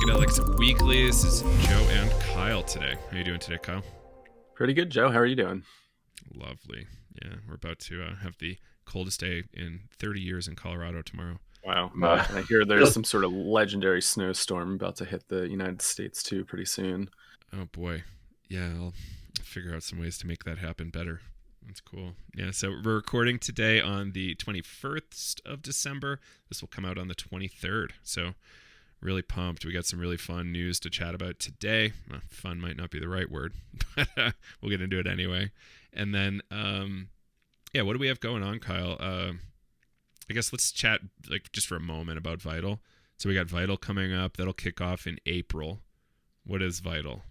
Psychedelics Weekly. This is Joe and Kyle today. How are you doing today, Kyle? Pretty good, Joe. How are you doing? Lovely. Yeah, we're about to have the coldest day in 30 years in Colorado tomorrow. Wow. I hear there's some sort of legendary snowstorm about to hit the United States, too, pretty soon. Oh, boy. Yeah, I'll figure out some ways to make that happen better. That's cool. Yeah, so we're recording today on the 21st of December. This will come out on the 23rd. So really pumped. We got some really fun news to chat about today. Well, fun might not be the right word, but we'll get into it anyway. And then, what do we have going on, Kyle? I guess let's chat just for a moment about Vital. So we got Vital coming up. That'll kick off in April. What is Vital?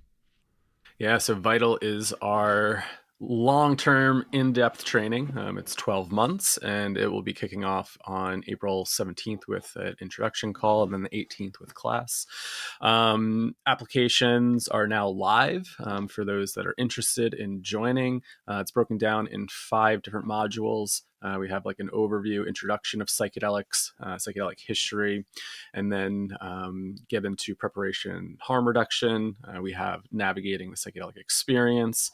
Yeah, so Vital is our long-term in-depth training. It's 12 months, and it will be kicking off on April 17th with an introduction call, and then the 18th with class. Applications are now live for those that are interested in joining. It's broken down in 5 different modules. We have an overview, introduction of psychedelics, psychedelic history, and then get into preparation, harm reduction. We have navigating the psychedelic experience,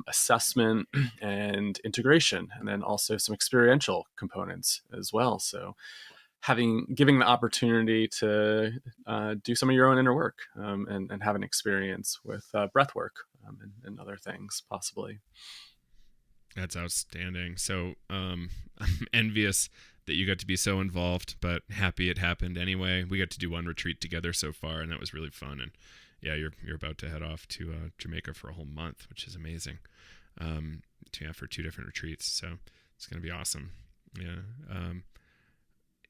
assessment, and integration, and then also some experiential components as well. So giving the opportunity to do some of your own inner work and have an experience with breath work and other things possibly. That's outstanding. So I'm envious that you got to be so involved, but happy it happened anyway. We got to do one retreat together so far, and that was really fun. And yeah, you're about to head off to Jamaica for a whole month, which is amazing. For 2 different retreats, so it's gonna be awesome.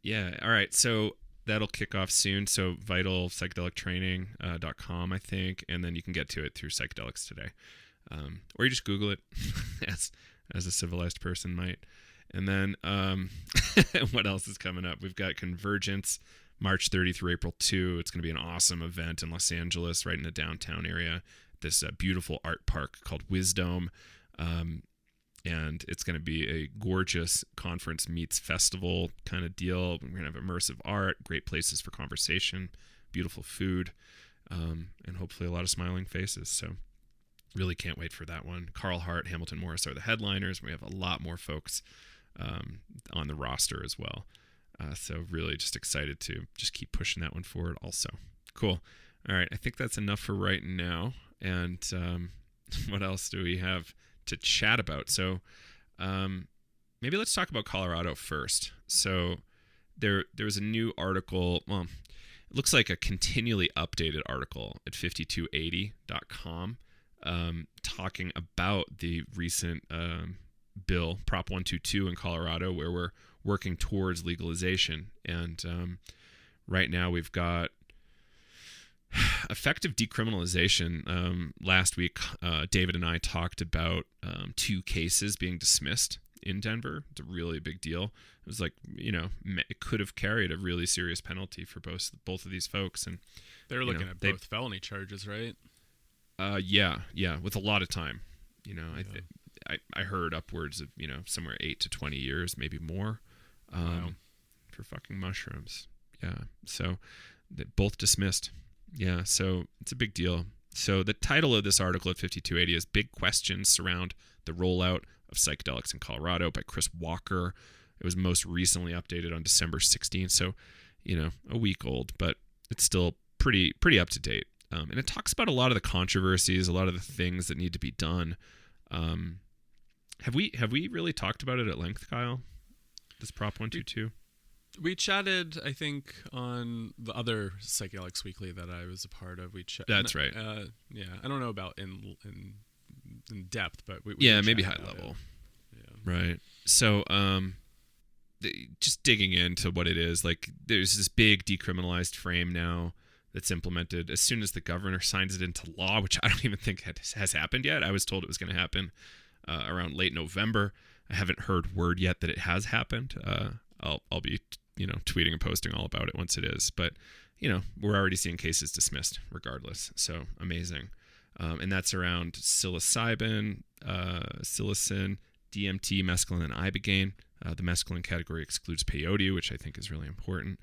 Yeah. All right. So that'll kick off soon. So vitalpsychedelictraining.com, I think, and then you can get to it through Psychedelics today. Or you just Google it as a civilized person might. And then what else is coming up? We've got Convergence, March 30 through April 2. It's going to be an awesome event in Los Angeles, right in the downtown area. This beautiful art park called Wisdom. And it's going to be a gorgeous conference meets festival kind of deal. We're going to have immersive art, great places for conversation, beautiful food, and hopefully a lot of smiling faces. So really can't wait for that one. Carl Hart, Hamilton Morris are the headliners. We have a lot more folks on the roster as well. So really just excited to just keep pushing that one forward also. Cool. All right. I think that's enough for right now. And what else do we have to chat about? So maybe let's talk about Colorado first. So there was a new article. Well, it looks like a continually updated article at 5280.com. Talking about the recent bill, Prop 122 in Colorado, where we're working towards legalization. And right now we've got effective decriminalization. Last week, David and I talked about 2 cases being dismissed in Denver. It's a really big deal. It was it could have carried a really serious penalty for both of these folks. And they were looking at both felony charges, right? Yeah, with a lot of time. I heard upwards of somewhere 8 to 20 years, maybe more, for fucking mushrooms. Yeah, so both dismissed. Yeah, so it's a big deal. So the title of this article at 5280 is "Big Questions Surround the Rollout of Psychedelics in Colorado" by Chris Walker. It was most recently updated on December 16th, so a week old, but it's still pretty up to date. And it talks about a lot of the controversies, a lot of the things that need to be done. Have we really talked about it at length, Kyle? This Prop 122? We chatted, I think, on the other Psychedelics Weekly that I was a part of. That's right. Yeah, I don't know about in depth, but we maybe high level. Yeah. Right. So, just digging into what it is, there's this big decriminalized frame now that's implemented as soon as the governor signs it into law, which I don't even think has happened yet. I was told it was going to happen around late November. I haven't heard word yet that it has happened. I'll be tweeting and posting all about it once it is. But we're already seeing cases dismissed regardless. So amazing. And that's around psilocybin, psilocin, DMT, mescaline, and ibogaine. The mescaline category excludes peyote, which I think is really important.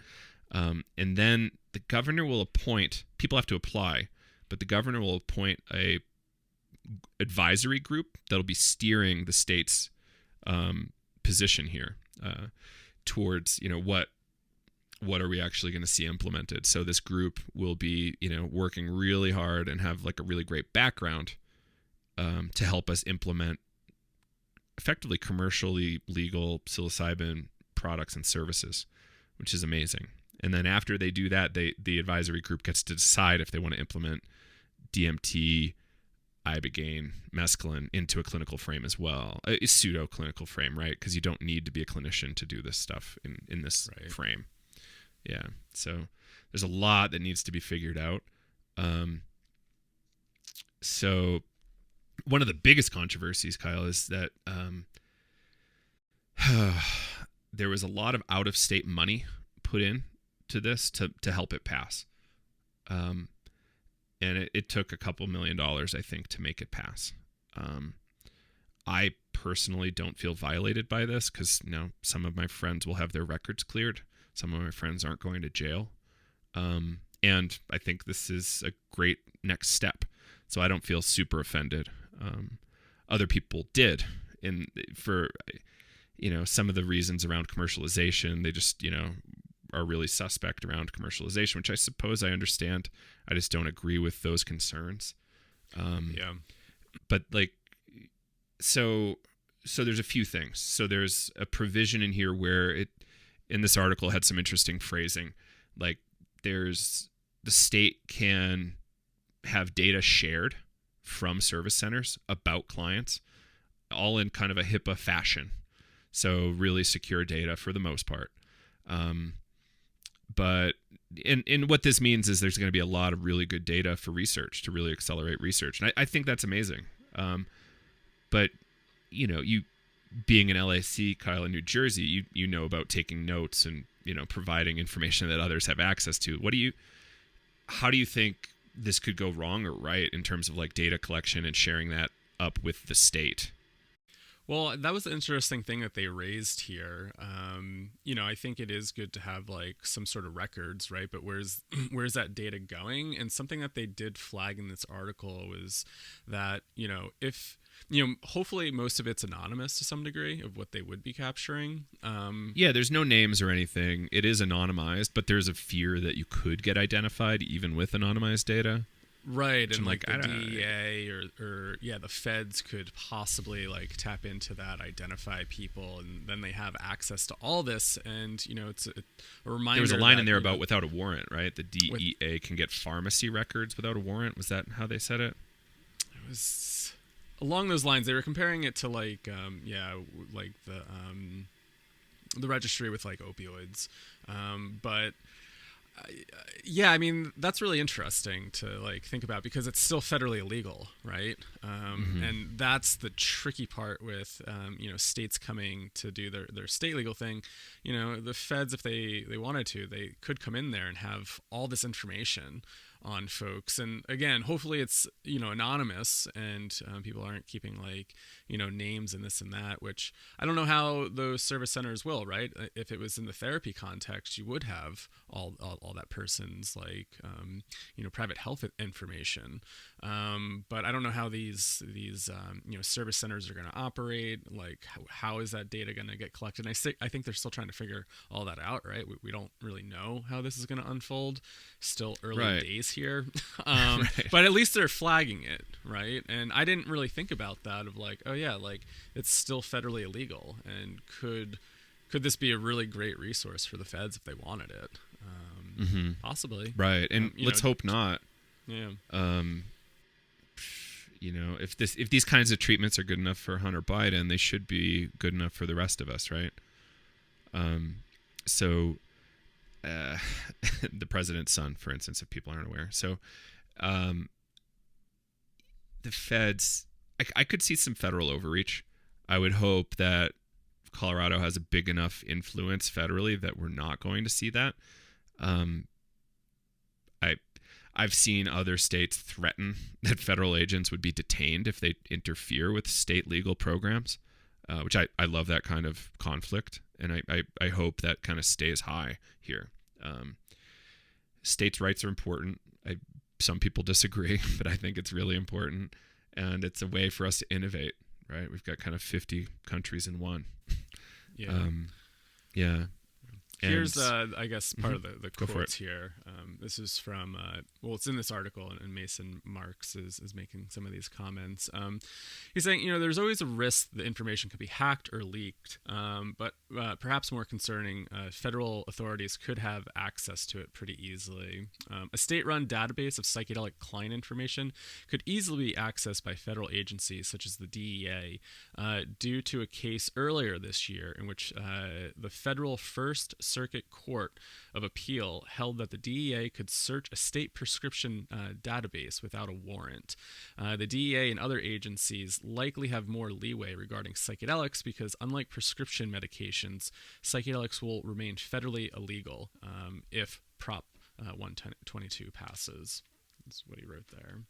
And then the governor will appoint, people have to apply, but the governor will appoint a advisory group that'll be steering the state's position here towards, what are we actually going to see implemented. So this group will be, working really hard and have like a really great background to help us implement effectively commercially legal psilocybin products and services, which is amazing. And then after they do that, the advisory group gets to decide if they want to implement DMT, ibogaine, mescaline into a clinical frame as well, a pseudo clinical frame, right? Because you don't need to be a clinician to do this stuff in this frame. Yeah. So there's a lot that needs to be figured out. So one of the biggest controversies, Kyle, is that there was a lot of out-of-state money put in to this to help it pass. And it took a couple $1 million, I think, to make it pass. I personally don't feel violated by this because, some of my friends will have their records cleared. Some of my friends aren't going to jail. And I think this is a great next step. So I don't feel super offended. Other people did. For some of the reasons around commercialization, they just, are really suspect around commercialization, which I suppose I understand. I just don't agree with those concerns. But so there's a few things. So there's a provision in here where in this article had some interesting phrasing. Like the state can have data shared from service centers about clients, all in kind of a HIPAA fashion. So really secure data for the most part. But what this means is there's going to be a lot of really good data for research to really accelerate research. And I think that's amazing. But, you being an LAC, Kyle, in New Jersey, you know about taking notes and, providing information that others have access to. How do you think this could go wrong or right in terms of like data collection and sharing that up with the state? Well, that was the interesting thing that they raised here. I think it is good to have like some sort of records, right? But where's that data going? And something that they did flag in this article was that, if, hopefully most of it's anonymous to some degree of what they would be capturing. There's no names or anything. It is anonymized, but there's a fear that you could get identified even with anonymized data. Right, and like the DEA or the feds could possibly like tap into that, identify people, and then they have access to all this. And it's a reminder. There was a line in there about without a warrant, right? The DEA can get pharmacy records without a warrant. Was that how they said it? It was along those lines. They were comparing it to like the registry with like opioids, but. I mean, that's really interesting to like think about because it's still federally illegal, right? And that's the tricky part with, states coming to do their state legal thing. The feds, if they wanted to, they could come in there and have all this information on folks. And again, hopefully it's, anonymous and people aren't keeping like, names and this and that, which I don't know how those service centers will, right? If it was in the therapy context, you would have all that person's like, private health information. But I don't know how these service centers are going to operate. Like how is that data going to get collected? And I think they're still trying to figure all that out, right? We don't really know how this is going to unfold. Still early days here. But at least they're flagging it, right? And I didn't really think about that of like, oh yeah, like it's still federally illegal, and could this be a really great resource for the feds if they wanted it? Possibly. Right. And let's hope not. Yeah. If these kinds of treatments are good enough for Hunter Biden, they should be good enough for the rest of us, right? The president's son, for instance, if people aren't aware. So, the feds, I could see some federal overreach. I would hope that Colorado has a big enough influence federally that we're not going to see that. I've seen other states threaten that federal agents would be detained if they interfere with state legal programs, which I love that kind of conflict. And I hope that kind of stays high here. States' rights are important. Some people disagree, but I think it's really important. And it's a way for us to innovate, right? We've got kind of 50 countries in one. Yeah. Yeah. Here's, I guess, part of the Go for quotes it. here. This is from, it's in this article, and Mason Marks is making some of these comments. He's saying, there's always a risk the information could be hacked or leaked, but perhaps more concerning, federal authorities could have access to it pretty easily. A state-run database of psychedelic client information could easily be accessed by federal agencies such as the DEA due to a case earlier this year in which the federal First Circuit Court of Appeal held that the DEA could search a state prescription database without a warrant. The DEA and other agencies likely have more leeway regarding psychedelics because, unlike prescription medications, psychedelics will remain federally illegal if Prop 122 passes. That's what he wrote there.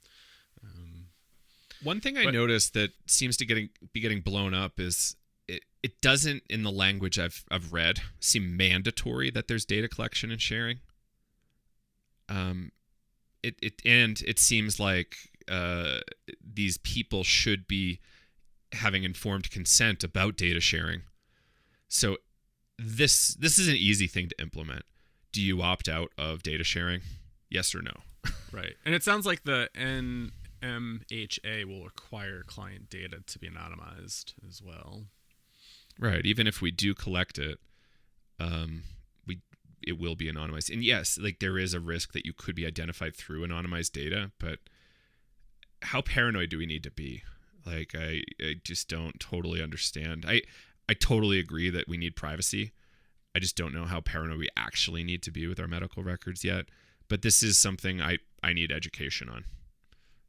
One thing I noticed that seems to be getting blown up is it doesn't, in the language I've read, seem mandatory that there's data collection and sharing. It seems like these people should be having informed consent about data sharing. So this is an easy thing to implement. Do you opt out of data sharing? Yes or no? Right. And it sounds like the NMHA will require client data to be anonymized as well. Right. Even if we do collect it, it will be anonymized. And yes, like there is a risk that you could be identified through anonymized data, but how paranoid do we need to be? Like I just don't totally understand. I totally agree that we need privacy. I just don't know how paranoid we actually need to be with our medical records yet. But this is something I need education on.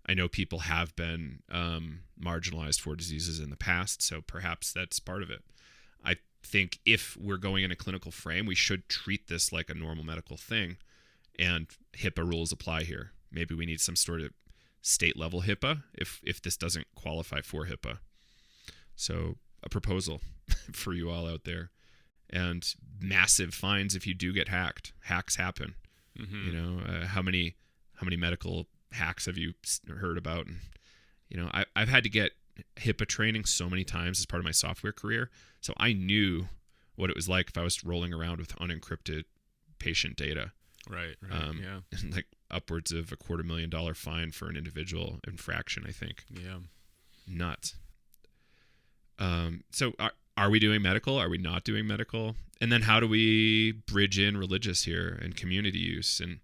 I know people have been marginalized for diseases in the past, so perhaps that's part of it. I think if we're going in a clinical frame, we should treat this like a normal medical thing, and HIPAA rules apply here. Maybe we need some sort of state-level HIPAA if this doesn't qualify for HIPAA. So a proposal for you all out there. And massive fines if you do get hacked. Hacks happen. Mm-hmm. How many medical hacks have you heard about? And I've had to get HIPAA training so many times as part of my software career, so I knew what it was like if I was rolling around with unencrypted patient data. Right. Yeah. Like upwards of $250,000 fine for an individual infraction, I think. Yeah. Nuts. So are we doing medical? Are we not doing medical? And then how do we bridge in religious here and community use? And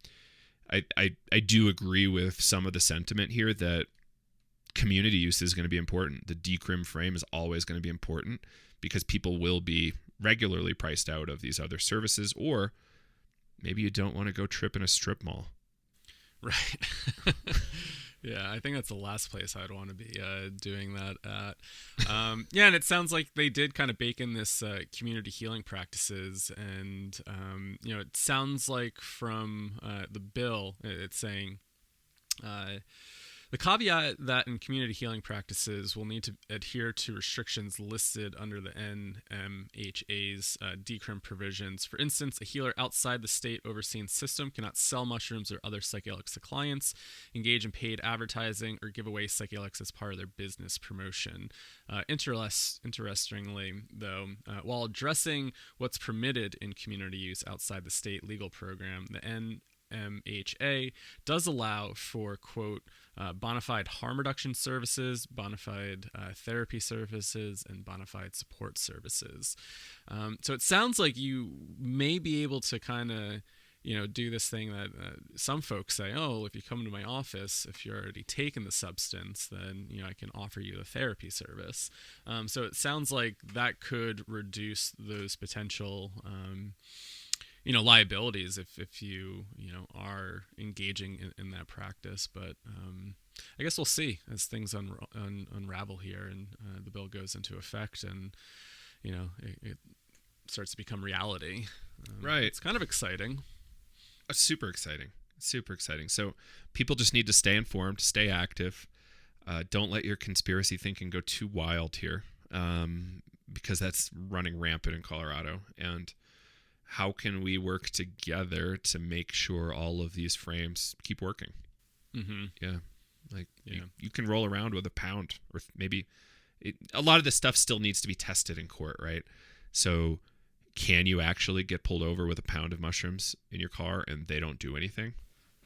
I do agree with some of the sentiment here that community use is going to be important. The decrim frame is always going to be important because people will be regularly priced out of these other services, or maybe you don't want to go trip in a strip mall. Right. Yeah, I think that's the last place I'd want to be doing that at. Yeah, and it sounds like they did kind of bake in this community healing practices, and it sounds like from the bill, it's saying the caveat that in community healing practices will need to adhere to restrictions listed under the NMHA's decrim provisions. For instance, a healer outside the state overseen system cannot sell mushrooms or other psychedelics to clients, engage in paid advertising, or give away psychedelics as part of their business promotion. Interestingly, though, while addressing what's permitted in community use outside the state legal program, the NMHA does allow for, quote, bona fide harm reduction services, bona fide therapy services, and bona fide support services. So it sounds like you may be able to kind of, do this thing that some folks say, oh, if you come to my office, if you're already taken the substance, then, I can offer you a therapy service. So it sounds like that could reduce those potential liabilities if you are engaging in that practice. But I guess we'll see as things unravel here and the bill goes into effect and it starts to become reality. Right. It's kind of exciting. Super exciting. So people just need to stay informed, stay active. Don't let your conspiracy thinking go too wild here, because that's running rampant in Colorado. And how can we work together to make sure all of these frames keep working? Mm-hmm. Yeah. Like you can roll around with a pound, or maybe a lot of this stuff still needs to be tested in court, right? So can you actually get pulled over with a pound of mushrooms in your car and they don't do anything?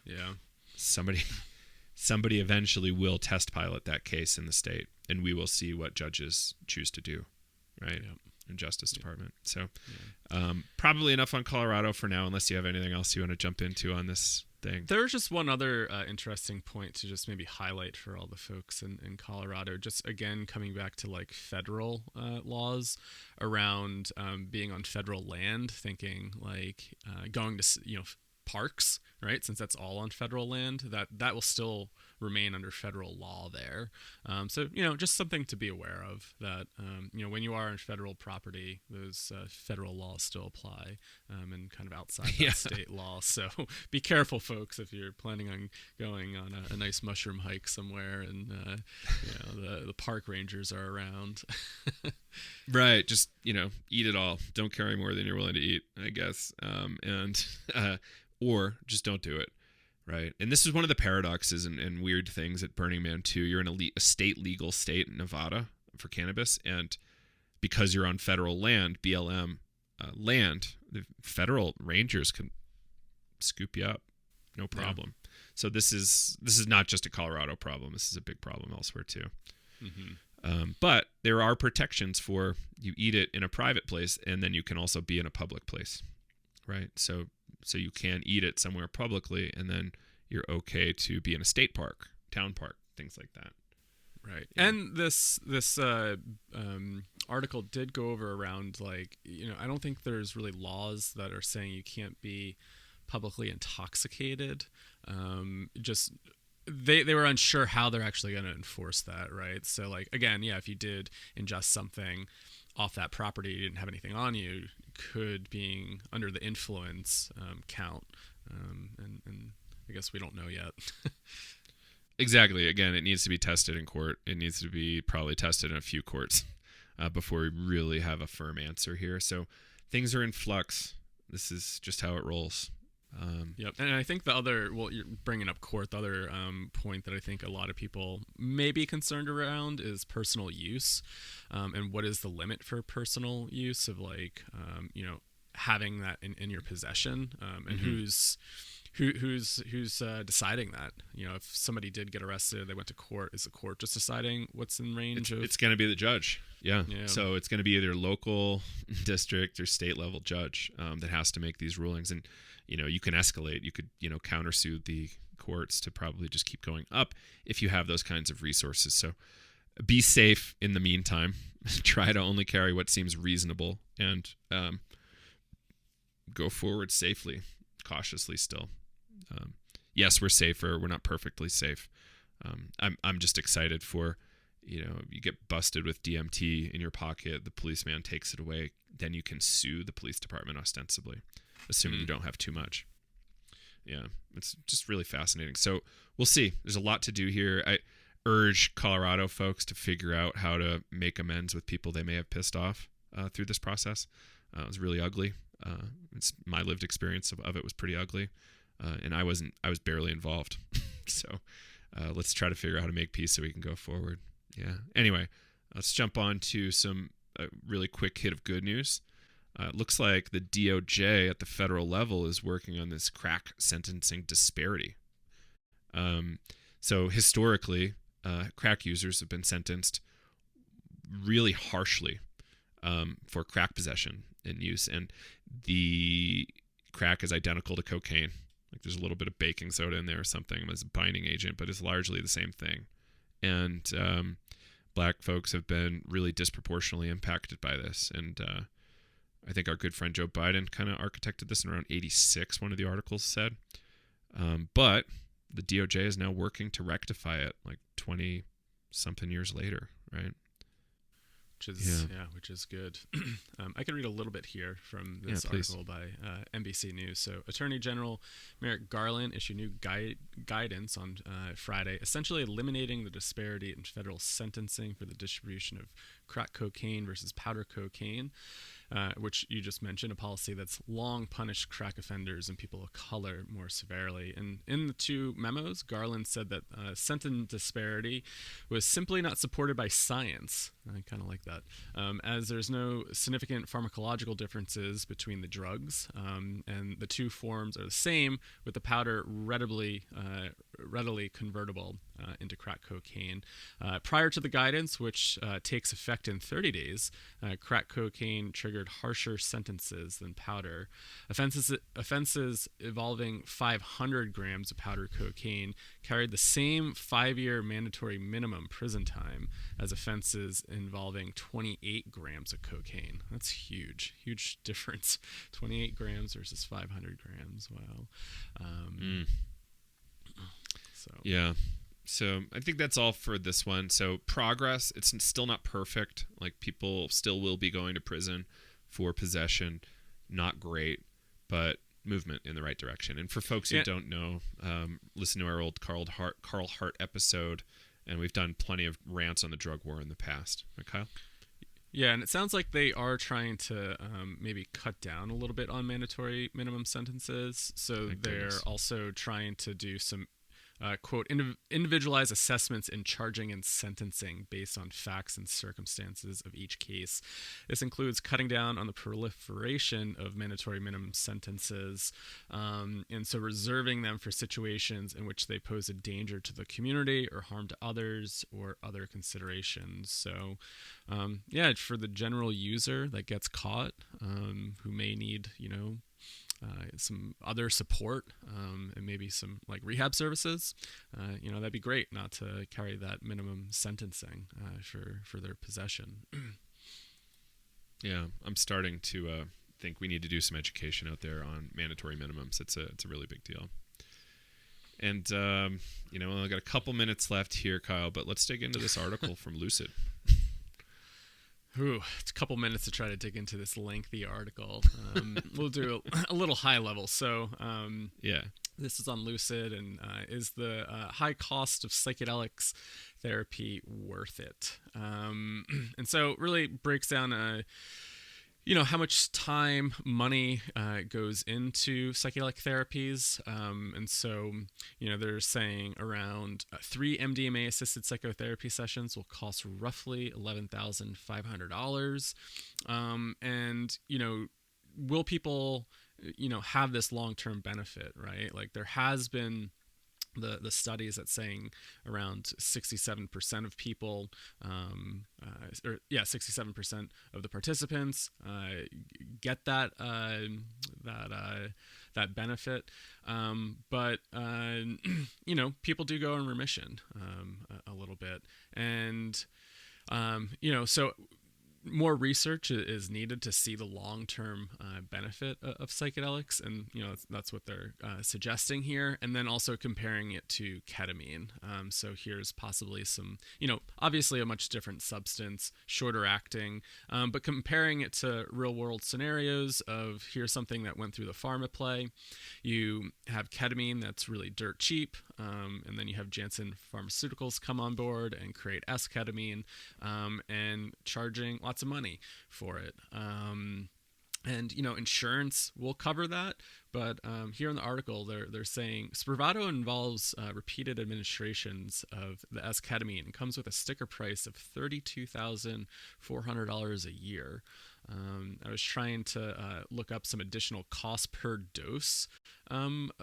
Yeah. Somebody eventually will test pilot that case in the state, and we will see what judges choose to do, right? Yep. In Justice Department. So probably enough on Colorado for now, unless you have anything else you want to jump into on this thing. There's just one other interesting point to just maybe highlight for all the folks in Colorado. Just again, coming back to like federal laws around being on federal land, thinking like going to, parks, right? Since that's all on federal land, that will still remain under federal law there. So, just something to be aware of, that, when you are on federal property, those federal laws still apply and kind of outside that state law. So be careful, folks, if you're planning on going on a nice mushroom hike somewhere and, the park rangers are around. Right. Just, eat it all. Don't carry more than you're willing to eat, I guess. Or just don't do it. Right. And this is one of the paradoxes and weird things at Burning Man 2. You're in a state legal state in Nevada for cannabis. And because you're on federal land, BLM land, the federal rangers can scoop you up. No problem. Yeah. So this is not just a Colorado problem. This is a big problem elsewhere too. Mm-hmm. But there are protections for you eat it in a private place, and then you can also be in a public place. Right. So you can eat it somewhere publicly, and then you're okay to be in a state park, town park, things like that. Right. Yeah. And this article did go over around, like, I don't think there's really laws that are saying you can't be publicly intoxicated. Just they were unsure how they're actually going to enforce that. Right. So, like, again, if you did ingest something off that property, you didn't have anything on you, could being under the influence count, and I guess we don't know yet. Exactly. Again, it needs to be tested in court. It needs to be probably tested in a few courts before we really have a firm answer here. So things are in flux. This is just how it rolls. Yep. And I think you're bringing up court, the other point that I think a lot of people may be concerned around is personal use, and what is the limit for personal use of, like, having that in your possession, and mm-hmm. who's deciding that. If somebody did get arrested, they went to court, is the court just deciding what's in range of? It's going to be the judge. Yeah. So it's going to be either local, district, or state level judge that has to make these rulings. And you can escalate. You could, countersue the courts to probably just keep going up if you have those kinds of resources. So be safe in the meantime. Try to only carry what seems reasonable, and go forward safely, cautiously still. Yes, we're safer. We're not perfectly safe. I'm just excited for, you get busted with DMT in your pocket, the policeman takes it away, then you can sue the police department ostensibly, assuming you don't have too much. Yeah, it's just really fascinating. So we'll see. There's a lot to do here. I urge Colorado folks to figure out how to make amends with people they may have pissed off through this process. It was really ugly. It's my lived experience of it was pretty ugly. And I was barely involved. So let's try to figure out how to make peace so we can go forward. Yeah. Anyway, let's jump on to some really quick hit of good news. It looks like the DOJ at the federal level is working on this crack sentencing disparity. So historically, crack users have been sentenced really harshly for crack possession and use. And the crack is identical to cocaine. Like, there's a little bit of baking soda in there or something as a binding agent, but it's largely the same thing. And black folks have been really disproportionately impacted by this. And I think our good friend Joe Biden kind of architected this in around 86, one of the articles said. But the DOJ is now working to rectify it, like 20-something years later, right? Which is good. I can read a little bit here from this article by NBC News. So, Attorney General Merrick Garland issued new guidance on Friday, essentially eliminating the disparity in federal sentencing for the distribution of crack cocaine versus powder cocaine. which you just mentioned, a policy that's long punished crack offenders and people of color more severely. And in the two memos, Garland said that sentence disparity was simply not supported by science. I kind of like that, as there's no significant pharmacological differences between the drugs, and the two forms are the same, with the powder readily convertible into crack cocaine. Prior to the guidance, which takes effect in 30 days, crack cocaine triggered harsher sentences than powder. Offenses involving 500 grams of powdered cocaine carried the same 5-year mandatory minimum prison time as offenses involving 28 grams of cocaine. That's huge difference. 28 grams versus 500 grams. Wow. So yeah. So I think that's all for this one. So progress, it's still not perfect. Like, people still will be going to prison for possession. Not great, but movement in the right direction. And for folks who don't know, listen to our old Carl Hart episode, and we've done plenty of rants on the drug war in the past. Right, Kyle? Yeah, and it sounds like they are trying to maybe cut down a little bit on mandatory minimum sentences. So they're also trying to do some quote, individualized assessments in charging and sentencing based on facts and circumstances of each case. This includes cutting down on the proliferation of mandatory minimum sentences, and so reserving them for situations in which they pose a danger to the community or harm to others or other considerations. So, for the general user that gets caught, who may need, some other support, and maybe some like rehab services, that'd be great not to carry that minimum sentencing for their possession. Yeah, I'm starting to think we need to do some education out there on mandatory minimums. It's a really big deal. And I've got a couple minutes left here, Kyle, but let's dig into this article from Lucid. Ooh, it's a couple minutes to try to dig into this lengthy article. We'll do a little high level. So, this is on Lucid, and is the high cost of psychedelics therapy worth it? And so, it really breaks down how much time, money goes into psychedelic therapies. And so, they're saying around 3 MDMA-assisted psychotherapy sessions will cost roughly $11,500. And, will people, have this long-term benefit, right? Like, there has been the studies that's saying around 67% of people, 67% of the participants get that benefit. But people do go in remission a little bit, and so more research is needed to see the long-term benefit of psychedelics, and that's what they're suggesting here, and then also comparing it to ketamine. So here's possibly some, obviously a much different substance, shorter acting, but comparing it to real-world scenarios of here's something that went through the pharma play. You have ketamine that's really dirt cheap, and then you have Janssen Pharmaceuticals come on board and create S-ketamine, and charging lots of money for it. And insurance will cover that, but here in the article they're saying Spravato involves repeated administrations of the S-ketamine and comes with a sticker price of $32,400 a year. I was trying to look up some additional cost per dose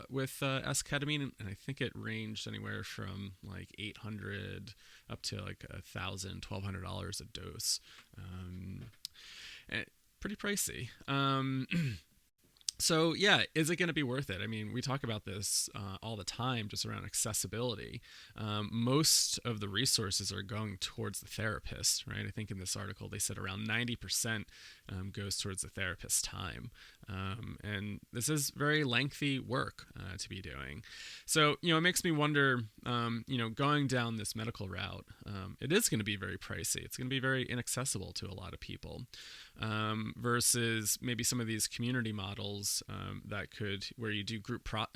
with S-ketamine, and I think it ranged anywhere from like $800 up to like $1,000, $1,200 a dose. Pretty pricey. So is it going to be worth it? I mean, we talk about this all the time, just around accessibility. Most of the resources are going towards the therapist, right? I think in this article they said around 90% goes towards the therapist's time. And this is very lengthy work to be doing. So, it makes me wonder, going down this medical route, it is going to be very pricey. It's going to be very inaccessible to a lot of people, versus maybe some of these community models where you do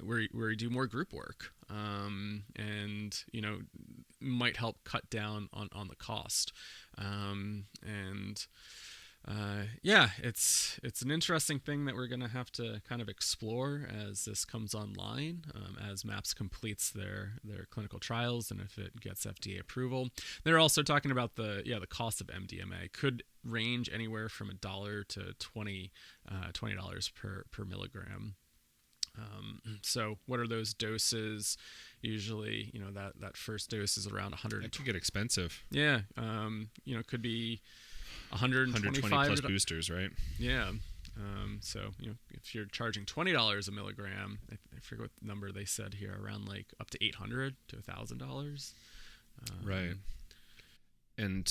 where you do more group work, and might help cut down on the cost. And Yeah, it's an interesting thing that we're going to have to kind of explore as this comes online, as MAPS completes their clinical trials, and if it gets FDA approval. They're also talking about the cost of MDMA could range anywhere from $1 to $20 per milligram. So what are those doses? Usually, that first dose is around 100. That could get expensive. Yeah. It could be 120 plus boosters, right? Yeah. So, if you're charging $20 a milligram, I forget what number they said here, around like up to $800 to $1,000. Right. And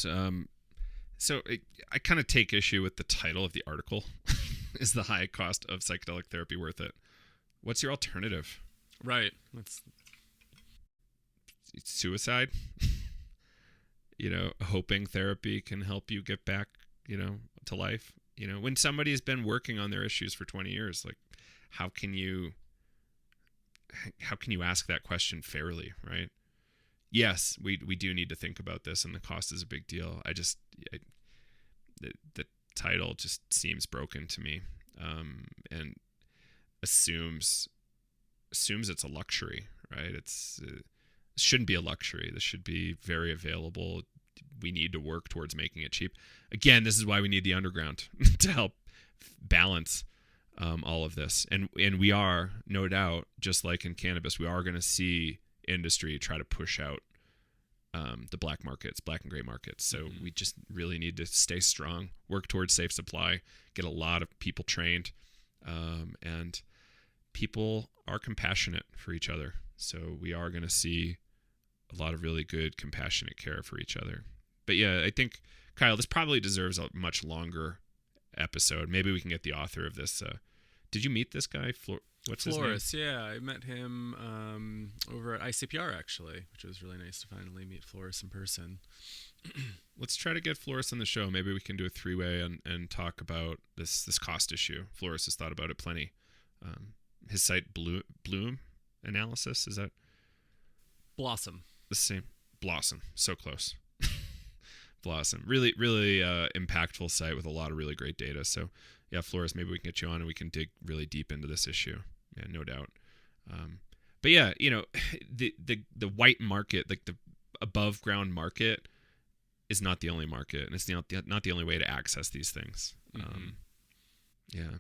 so I kind of take issue with the title of the article. Is the high cost of psychedelic therapy worth it? What's your alternative? Right. It's suicide. Hoping therapy can help you get back, to life. When somebody's been working on their issues for 20 years, like how can you ask that question fairly, right? Yes, we do need to think about this, and the cost is a big deal. The title just seems broken to me, and assumes it's a luxury, right? It shouldn't be a luxury. This should be very available. We need to work towards making it cheap. Again, this is why we need the underground to help balance all of this. And we are, no doubt, just like in cannabis, we are going to see industry try to push out the black markets, black and gray markets. So we just really need to stay strong, work towards safe supply, get a lot of people trained, and people are compassionate for each other. So we are going to see a lot of really good, compassionate care for each other. But yeah, I think, Kyle, this probably deserves a much longer episode. Maybe we can get the author of this. Did you meet this guy? What's Flores, his name? yeah. I met him over at ICPR, actually, which was really nice to finally meet Flores in person. Let's try to get Flores on the show. Maybe we can do a three-way and talk about this cost issue. Flores has thought about it plenty. His site, Bloom Analysis, is that? Blossom. The same. Blossom. So close. Blossom. Really, really impactful site with a lot of really great data. So, yeah, Flores, maybe we can get you on and we can dig really deep into this issue. Yeah, no doubt. But yeah, the white market, like the above ground market, is not the only market, and it's not the only way to access these things. Yeah,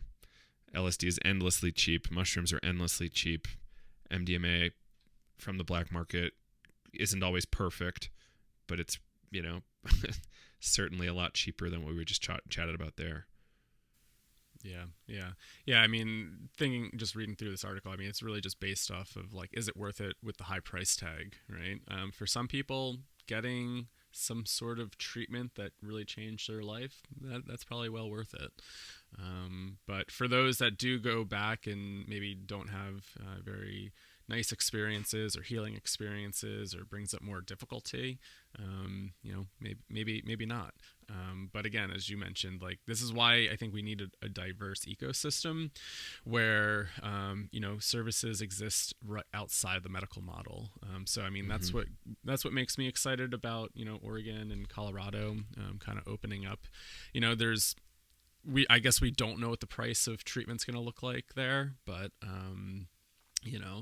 LSD is endlessly cheap. Mushrooms are endlessly cheap. MDMA from the black market isn't always perfect, but it's certainly a lot cheaper than what we just chatted about there. Yeah. I mean, just reading through this article, I mean, it's really just based off of like, is it worth it with the high price tag, right? For some people, getting some sort of treatment that really changed their life, that's probably well worth it. But for those that do go back and maybe don't have very nice experiences or healing experiences, or brings up more difficulty, maybe not. But again, as you mentioned, like, this is why I think we need a diverse ecosystem where, services exist right outside the medical model. So, I mean, that's what makes me excited about, Oregon and Colorado, kind of opening up. I guess we don't know what the price of treatment's going to look like there, but,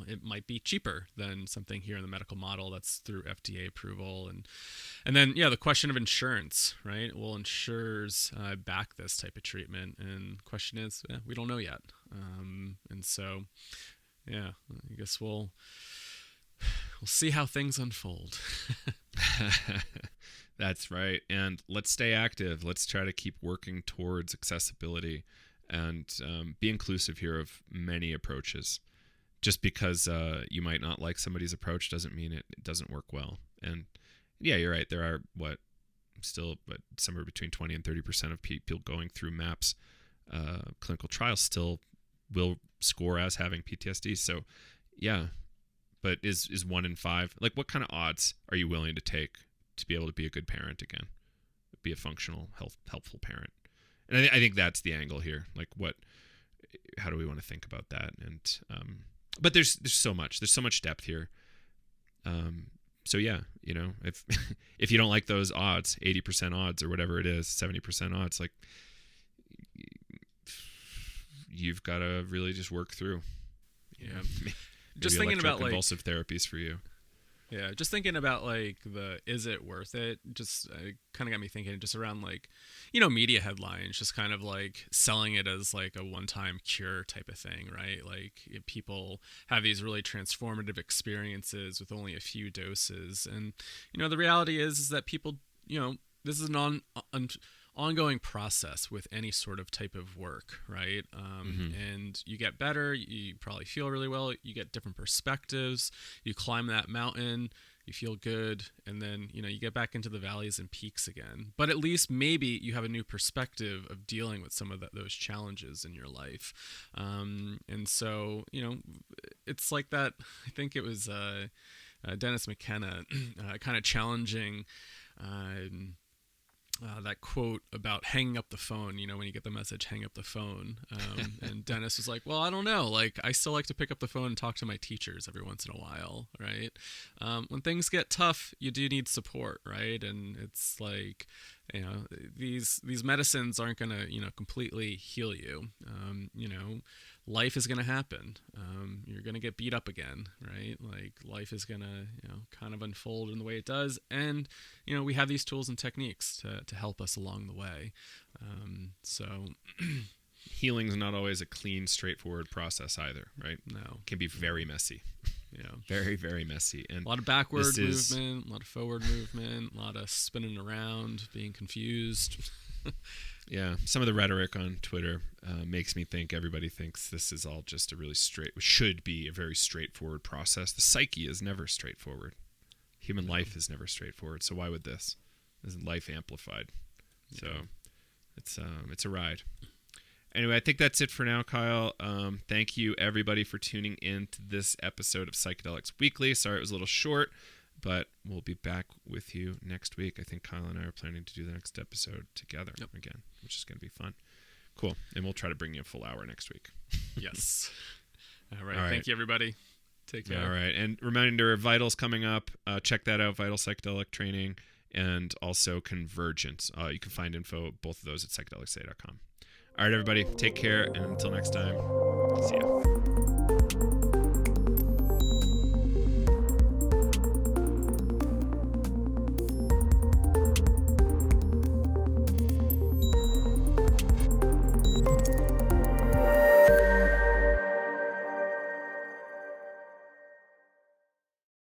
it might be cheaper than something here in the medical model that's through FDA approval. And then, the question of insurance, right? Will insurers back this type of treatment? And the question is, we don't know yet. And so, I guess we'll see how things unfold. That's right. And let's stay active. Let's try to keep working towards accessibility and be inclusive here of many approaches. Just because you might not like somebody's approach doesn't mean it doesn't work well. And yeah, you're right. There are somewhere between 20 and 30% of people going through MAPS clinical trials still will score as having PTSD. So yeah, but is 1 in 5, like, what kind of odds are you willing to take to be able to be a good parent again, be a functional, helpful parent? And I think that's the angle here. Like, how do we want to think about that? And but there's so much depth here. So yeah, if if you don't like those odds, 80% odds or whatever it is, 70% odds, like, you've got to really just work through. You know, just thinking about like convulsive therapies for you. Yeah, just thinking about like is it worth it? Just kind of got me thinking just around like, you know, media headlines, just kind of like selling it as like a one-time cure type of thing, right? Like people have these really transformative experiences with only a few doses, and you know, the reality is that people, you know, this is an ongoing process with any sort of type of work, right? And you get better, you probably feel really well, you get different perspectives, you climb that mountain, you feel good, and then, you know, you get back into the valleys and peaks again. But at least maybe you have a new perspective of dealing with some of those challenges in your life. And so, you know, it's like that, I think it was Dennis McKenna kind of challenging that quote about hanging up the phone, you know, when you get the message, hang up the phone. And Dennis was like, well, I don't know. Like, I still like to pick up the phone and talk to my teachers every once in a while, right? When things get tough, you do need support, right? And it's like, you know, these medicines aren't going to, you know, completely heal you. You know, life is going to happen. You're going to get beat up again, right? Like life is going to, you know, kind of unfold in the way it does. And, you know, we have these tools and techniques to help us along the way. So healing's not always a clean, straightforward process either, right? No. It can be very messy. Yeah. Very, very messy. And a lot of backward movement, a lot of forward movement, a lot of spinning around, being confused. Yeah, some of the rhetoric on Twitter makes me think everybody thinks this is all just should be a very straightforward process. The psyche is never straightforward. Human life is never straightforward. So why would this? This is life amplified. So it's a ride. Anyway, I think that's it for now, Kyle. Thank you, everybody, for tuning in to this episode of Psychedelics Weekly. Sorry it was a little short, but we'll be back with you next week. I think Kyle and I are planning to do the next episode together again, which is going to be fun. Cool. And we'll try to bring you a full hour next week. Yes. All right. Thank you, everybody. Take care. All right. And reminder, Vital's coming up. Check that out, Vital Psychedelic Training, and also Convergence. You can find info, both of those, at psychedelicsa.com. All right, everybody. Take care. And until next time, see ya.